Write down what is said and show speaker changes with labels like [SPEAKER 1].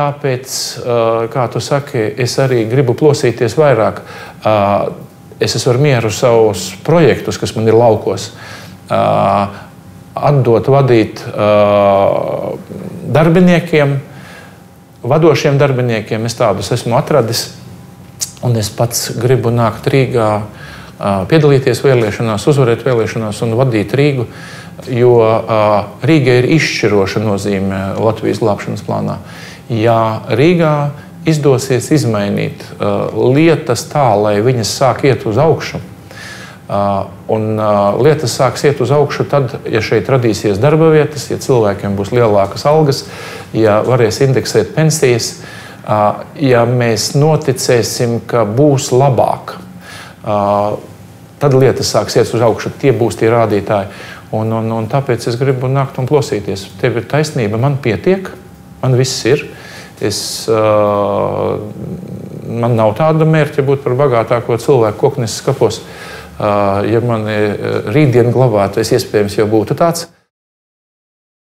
[SPEAKER 1] tāpēc, kā tu saki, es arī gribu plosīties vairāk. Es varu mieru savus projektus, kas man ir laukos, atdot, vadīt darbiniekiem, vadošiem darbiniekiem. Es tādus esmu atradis, un es pats gribu nākt Rīgā, piedalīties vēlēšanās, uzvarēt vēlēšanās un vadīt Rīgu, jo Rīgai ir izšķiroša nozīme Latvijas glābšanas plānā. Ja Rīgā izdosies izmainīt lietas tā, lai viņas sāk iet uz augšu, un lietas sāks iet uz augšu tad, ja šeit radīsies darba vietas, ja cilvēkiem būs lielākas algas, ja varēs indeksēt pensijas, ja mēs noticēsim, ka būs labāk, tad lietas sāks iet uz augšu, tie būs tie rādītāji. Un tāpēc es gribu nākt un plosīties. Tev ir taisnība, man pietiek, man viss ir. Man nav tāda mērķa būt par bagātāko cilvēku kokneses kapos. Ja mani rītdien glabātu, es iespējams jau būtu tāds.